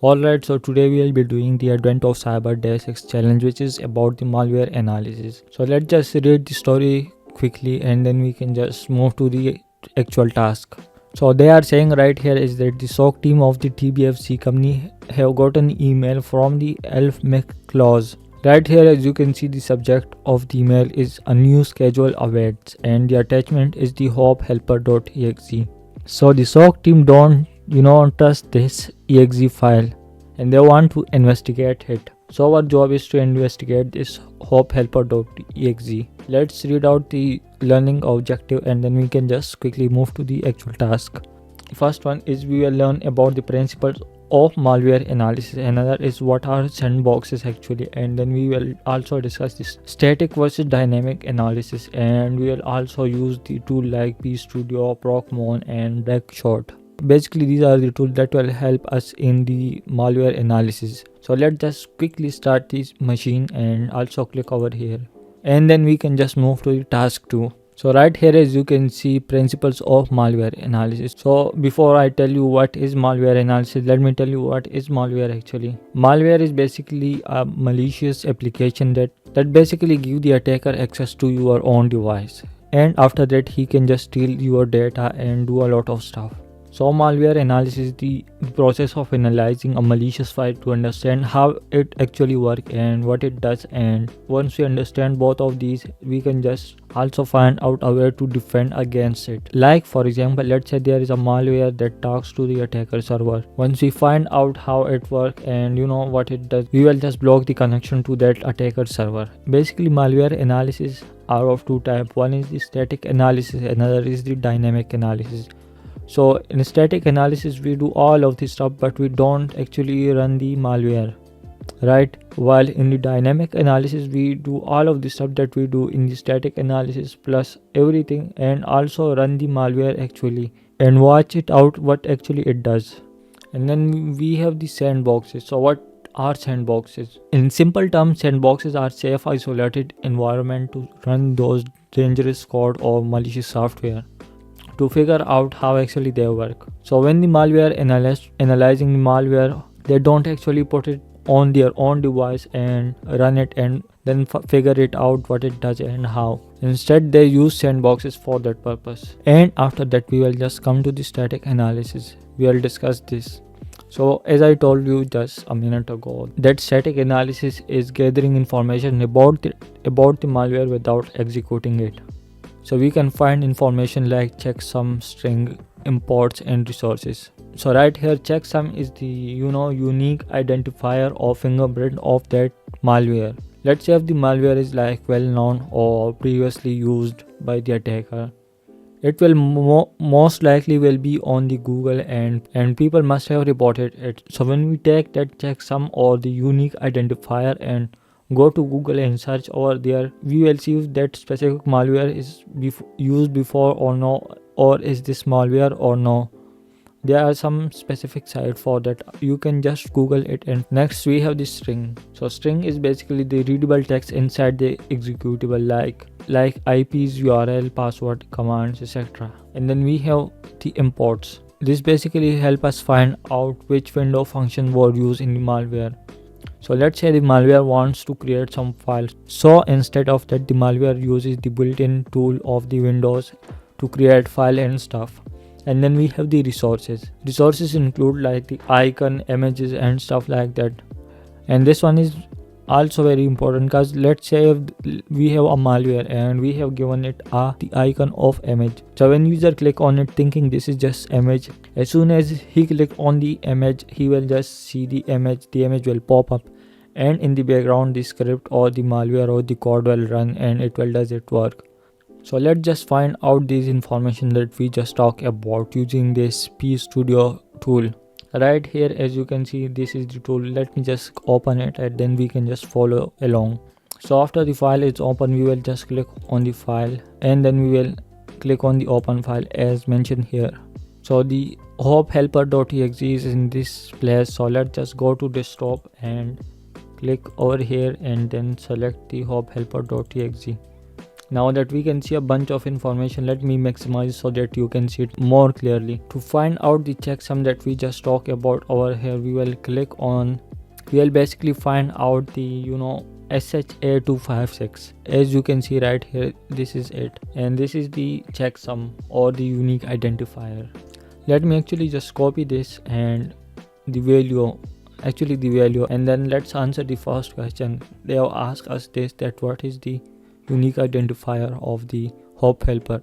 Alright, so today we will be doing the Advent of Cyber Day-6 challenge, which is about the malware analysis. So let's just read the story quickly and then we can just move to the actual task. So they are saying right here is that the SOC team of the TBFC company have got an email from the Elf clause. Right here, as you can see, the subject of the email is a new schedule awaits and the attachment is the hopehelper.exe. So the SOC team don't trust this exe file and they want to investigate it. So our job is to investigate this hopehelper.exe. Let's read out the learning objective and then we can just quickly move to the actual task. First one is we will learn about the principles of malware analysis. Another is what are sandboxes actually, and then we will also discuss this static versus dynamic analysis, and we will also use the tool like PeStudio, ProcMon and Regshot. Basically these are the tools that will help us in the malware analysis. So let's just quickly start this machine and also click over here and then we can just move to the task 2. So right here, as you can see, principles of malware analysis. So before I tell you what is malware analysis, let me tell you what is malware actually. Malware is basically a malicious application that basically give the attacker access to your own device, and after that he can just steal your data and do a lot of stuff. So malware analysis is the process of analyzing a malicious file to understand how it actually works and what it does, and once we understand both of these, we can just also find out a way to defend against it. Like for example, let's say there is a malware that talks to the attacker server. Once we find out how it works and what it does, we will just block the connection to that attacker server. Basically malware analysis are of two types. One is the static analysis, another is the dynamic analysis. So in static analysis we do all of this stuff but we don't actually run the malware, right? While in the dynamic analysis we do all of the stuff that we do in the static analysis plus everything, and also run the malware actually and watch it out what actually it does. And then we have the sandboxes. So what are sandboxes? In simple terms, sandboxes are safe isolated environment to run those dangerous code or malicious software to figure out how actually they work. So when the malware analyst analyzing the malware, they don't actually put it on their own device and run it and then figure it out what it does and how. Instead they use sandboxes for that purpose. And after that we will just come to the static analysis. We will discuss this. So as I told you just a minute ago, that static analysis is gathering information about the malware without executing it. So we can find information like checksum, string, imports and resources. So right here checksum is the unique identifier or fingerprint of that malware. Let's say if the malware is like well known or previously used by the attacker, it will most likely will be on the Google and people must have reported it. So when we take that checksum or the unique identifier and go to Google and search over there, we will see if that specific malware is used before or no, or is this malware or no. There are some specific sites for that. You can just Google it. And next we have the string. So string is basically the readable text inside the executable like IPs, URL, password, commands, etc. And then we have the imports. This basically help us find out which window function were used in the malware. So let's say the malware wants to create some files. So instead of that, the malware uses the built-in tool of the Windows to create file and stuff. And then we have the resources. Resources include like the icon, images and stuff like that. And this one is also very important because let's say if we have a malware and we have given it the icon of image. So when user click on it thinking this is just image, as soon as he click on the image, he will just see the image will pop up, and in the background the script or the malware or the code will run and it will does its work. So let's just find out this information that we just talked about using this PeStudio tool. Right here, as you can see, this is the tool. Let me just open it and then we can just follow along. So after the file is open, we will just click on the file and then we will click on the open file as mentioned here. So the hopehelper.exe is in this place. So let's just go to desktop and click over here and then select the hopehelper.exe. Now that we can see a bunch of information, let me maximize so that you can see it more clearly. To find out the checksum that we just talked about over here, we will click on, we will basically find out the SHA256. As you can see right here, this is it, and this is the checksum or the unique identifier. Let me actually just copy this and the value, and then let's answer the first question. They have asked us this, that what is the unique identifier of the hop helper.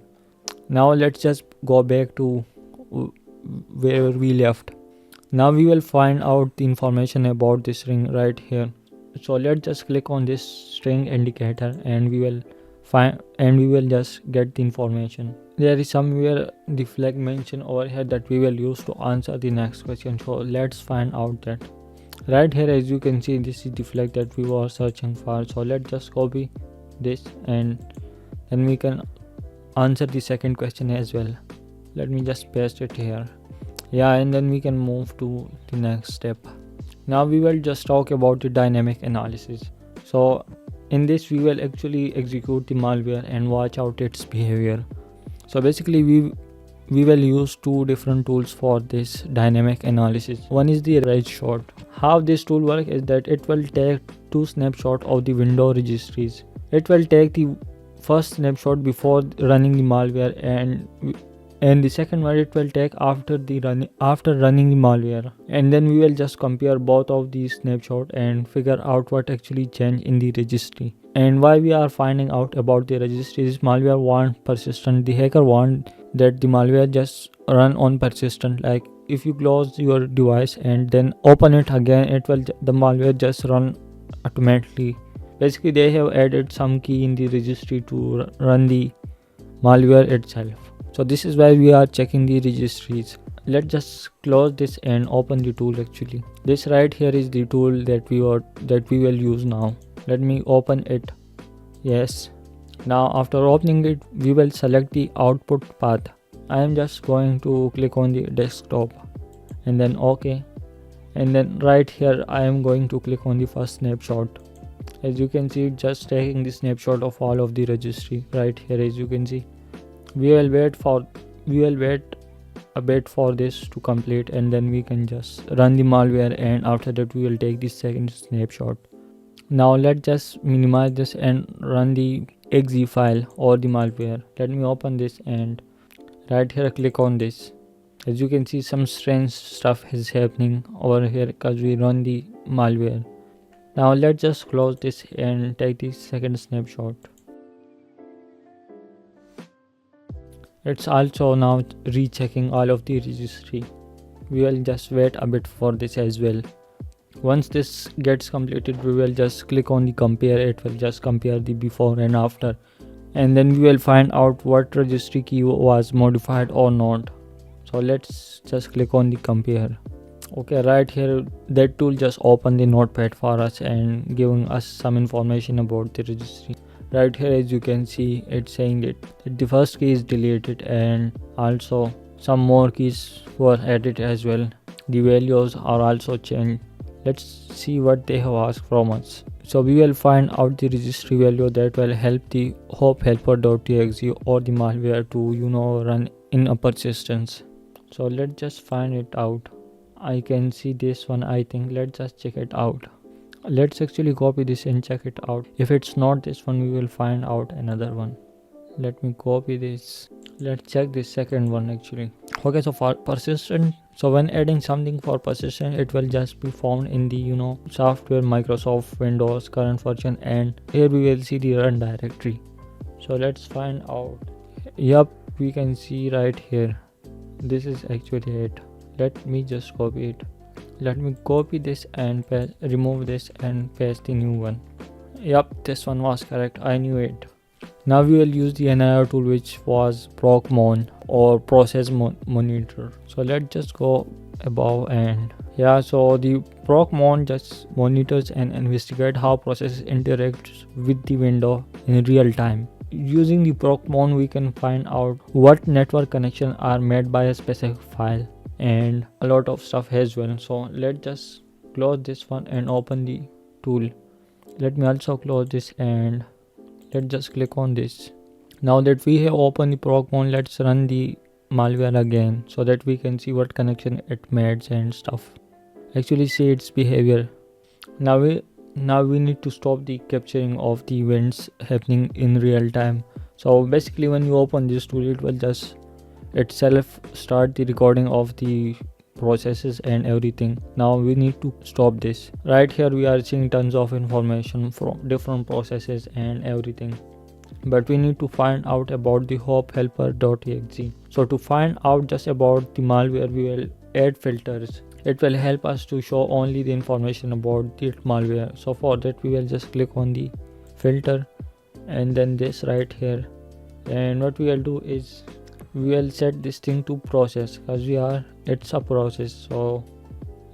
Now let's just go back to where we left. Now we will find out the information about this string right here. So let's just click on this string indicator and we will just get the information. There is somewhere the flag mentioned over here that we will use to answer the next question. So let's find out that. Right here, as you can see, this is the flag that we were searching for. So let's just copy this and then we can answer the second question as well. Let me just paste it here. Yeah, and then we can move to the next step. Now we will just talk about the dynamic analysis. So in this we will actually execute the malware and watch out its behavior. So basically we will use two different tools for this dynamic analysis. One is the Regshot. How this tool works is that it will take two snapshots of the window registries. It will take the first snapshot before running the malware, and the second one it will take after running the malware, and then we will just compare both of these snapshots and figure out what actually changed in the registry. And why we are finding out about the registry is malware want persistent. The hacker want that the malware just run on persistent. Like if you close your device and then open it again, the malware just run automatically. Basically they have added some key in the registry to run the malware itself. So this is why we are checking the registries. Let's just close this and open the tool. Actually this right here is the tool that we will use now. Let me open it. Yes. Now after opening it, we will select the output path. I am just going to click on the desktop and then OK, and then right here I am going to click on the first snapshot. As you can see, just taking the snapshot of all of the registry right here. As you can see, we will wait a bit for this to complete, and then we can just run the malware, and after that we will take the second snapshot. Now let's just minimize this and run the exe file or the malware. Let me open this and right here click on this. As you can see, some strange stuff is happening over here because we run the malware. Now let's just close this and take the second snapshot. It's also now rechecking all of the registry. We will just wait a bit for this as well. Once this gets completed, we will just click on the compare. It will just compare the before and after, and then we will find out what registry key was modified or not. So let's just click on the compare. Okay, right here that tool just opened the notepad for us and giving us some information about the registry. Right here, as you can see, it's saying that the first key is deleted and also some more keys were added as well. The values are also changed. Let's see what they have asked from us. So we will find out the registry value that will help the hop helper.exe or the malware to run in a persistence. So let's just find it out. I can see this one. I think let's just check it out. Let's actually copy this and check it out. If it's not this one, we will find out another one. Let me copy this. Let's check this second one actually. Okay, so for persistent, so when adding something for persistent, it will just be found in the software, Microsoft Windows current version, and here we will see the run directory. So let's find out. Yup, we can see right here. This is actually it. Let me just copy it. Let me copy this and remove this and paste the new one. Yup, this one was correct. I knew it. Now we will use the another tool, which was ProcMon or process monitor. So let's just go above, and yeah, so the ProcMon just monitors and investigates how processes interact with the window in real time. Using the ProcMon, we can find out what network connections are made by a specific file and a lot of stuff as well. So let's just close this one and open the tool. Let me also close this and let's just click on this. Now that we have opened the ProcMon, let's run the malware again so that we can see what connection it made and stuff. Actually see its behavior. Now we need to stop the capturing of the events happening in real time. So basically when you open this tool, it will just itself start the recording of the processes and everything. Now we need to stop this. Right here we are seeing tons of information from different processes and everything, but we need to find out about the hope helper.exe. So to find out just about the malware, we will add filters. It will help us to show only the information about the malware. So for that we will just click on the filter and then this right here, and what we will do is we will set this thing to process because it's a process. So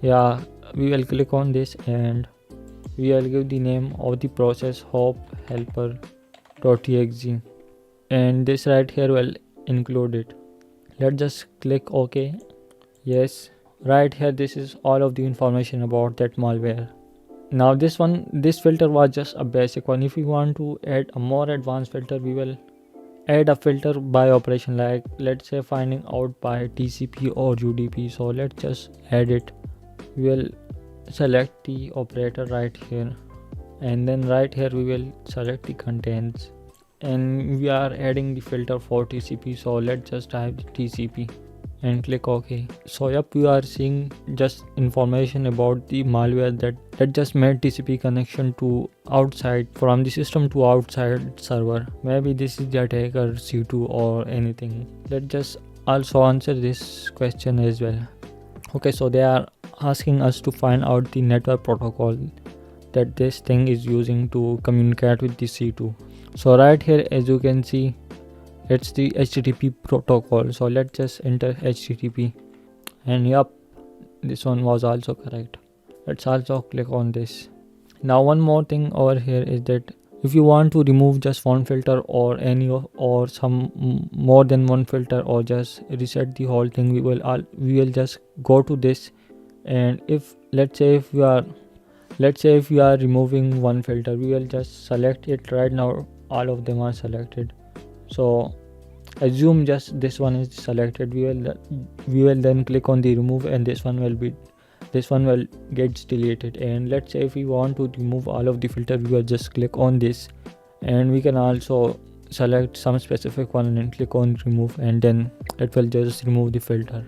yeah, we will click on this and we will give the name of the process hope helper.exe, and this right here will include it. Let's just click OK. Yes, right here this is all of the information about that malware. Now this filter was just a basic one. If we want to add a more advanced filter, we will add a filter by operation, like let's say finding out by TCP or UDP. So let's just add it. We will select the operator right here, and then right here we will select the contents, and we are adding the filter for TCP. So let's just type TCP and click OK. So yep, we are seeing just information about the malware that just made TCP connection to outside, from the system to outside server. Maybe this is the attacker C2 or anything. Let's just also answer this question as well. Okay, so they are asking us to find out the network protocol that this thing is using to communicate with the C2. So right here, as you can see, it's the HTTP protocol. So let's just enter HTTP, and yep, this one was also correct. Let's also click on this. Now one more thing over here is that if you want to remove just one filter or or some more than one filter, or just reset the whole thing, we will just go to this, and if let's say if we are removing one filter, we will just select it. Right now all of them are selected, so assume just this one is selected. We will then click on the remove, and this one will get deleted. And let's say if we want to remove all of the filter, we will just click on this, and we can also select some specific one and click on remove, and then it will just remove the filter,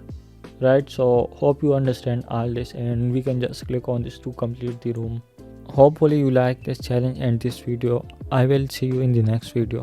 right? So hope you understand all this, and we can just click on this to complete the room. Hopefully you like this challenge and this video. I will see you in the next video.